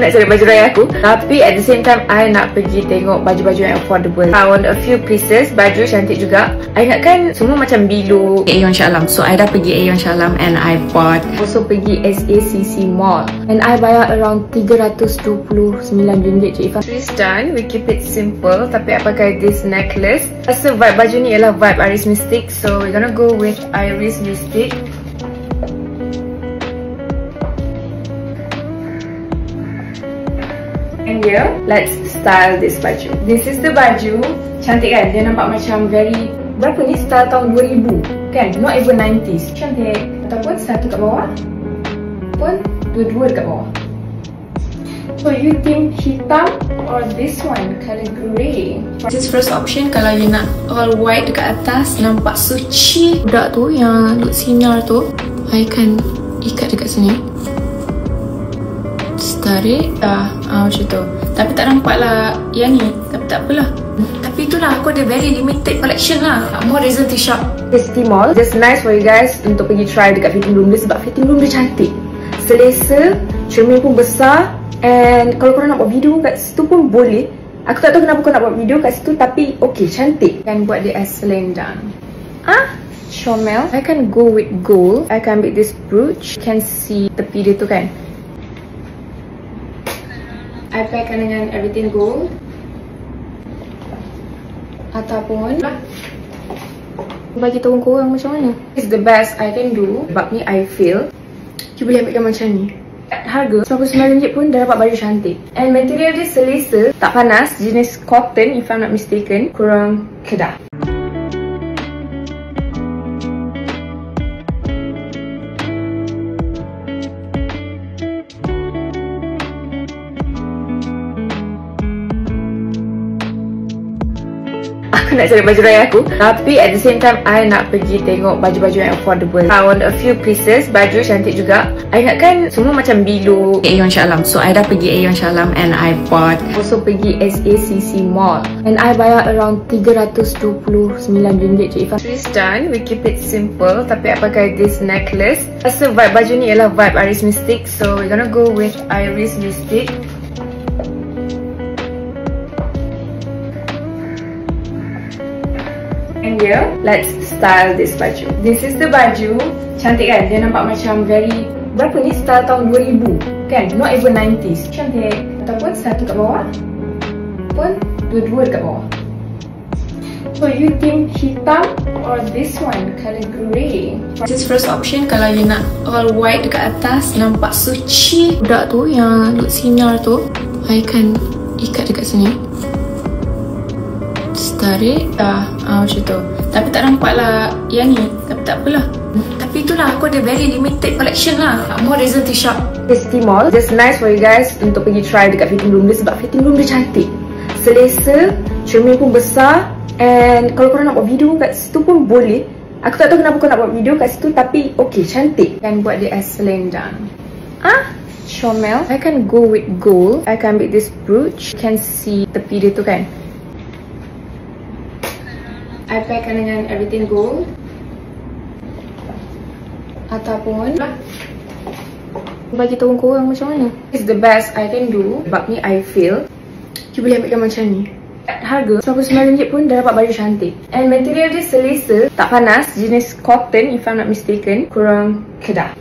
nak cari baju raya aku, tapi at the same time I nak pergi tengok baju-baju yang affordable. I want a few pieces, baju cantik juga. I ingatkan semua macam bilu Aeon Shah Alam, so I dah pergi Aeon Shah Alam and I bought. Also pergi SACC Mall and I bayar around RM329 je. If I'm done, we keep it simple, tapi I pakai this necklace. Rasa vibe baju ni ialah vibe Iris Mystic, so we're gonna go with Iris Mystic. And yeah, let's style this baju. This is the baju. Cantik kan? Dia nampak macam very, berapa ni, style tahun 2000 kan? Not even 90s. Cantik. Ataupun satu kat bawah, ataupun dua-dua dekat bawah. So you think hitam or this one, color grey? This first option, kalau you nak all white dekat atas, nampak suci. Budak tu yang duk sinar tu, I akan ikat dekat sini. Tarik macam tu. Tapi tak nampak lah yang ni. Tapi tak apalah. Tapi itulah, aku ada very limited collection lah. More reason to shop ST Mall. Just nice for you guys untuk pergi try dekat fitting room dia, sebab fitting room dia cantik, selesa, cermin pun besar. And kalau korang nak buat video kat situ pun boleh. Aku tak tahu kenapa kau nak buat video kat situ, tapi okay, cantik. Kan buat dia as selendang. Chomel. I can go with gold. I can ambil this brooch. You can see tepi dia tu kan, I packkan dengan everything gold. Ataupun bagi tahu korang macam mana. It's the best I can do. Sebab ni I feel you boleh ambil macam ni. Harga RM99 pun dah dapat baju cantik. And material dia selesa, tak panas, jenis cotton if I'm not mistaken. Kurang Kedah. Aku nak cari baju raya aku, tapi at the same time I nak pergi tengok baju-baju yang affordable. I want a few pieces, baju cantik juga. I ingatkan semua macam bilu Aeon Shah Alam, so I dah pergi Aeon Shah Alam and I bought. Also pergi SACC Mall and I bayar around RM329 je. If I'm done, we keep it simple, tapi I pakai this necklace. Rasa vibe baju ni ialah vibe Iris Mystic, so we're gonna go with Iris Mystic. And yeah, let's style this baju. This is the baju. Cantik kan? Dia nampak macam very, berapa ni, style tahun 2000 kan? Not even 90s. Cantik. Ataupun satu kat bawah, ataupun dua-dua dekat bawah. So you think hitam or this one, color grey? This first option, kalau you nak all white dekat atas, nampak suci. Budak tu yang duk sinar tu, I akan ikat dekat sini. Tarik macam tu. Tapi tak nampak lah yang ni. Tapi tak apalah. Tapi itulah, aku ada very limited collection lah. More reason to shop ST Mall. Just nice for you guys untuk pergi try dekat fitting room dia, sebab fitting room dia cantik, selesa, cermin pun besar. And kalau korang nak buat video kat situ pun boleh. Aku tak tahu kenapa kau nak buat video kat situ, tapi okay, cantik. Kan buat dia as selendang. Chomel. I can go with gold. I can ambil this brooch. You can see tepi dia tu kan, I packkan dengan everything gold. Ataupun bagi tahu korang macam mana. It's the best I can do. Sebab ni I feel you boleh ambil macam ni. Harga RM99 pun dah dapat baju cantik. And material dia selesa, tak panas, jenis cotton if I'm not mistaken. Kurang Kedah.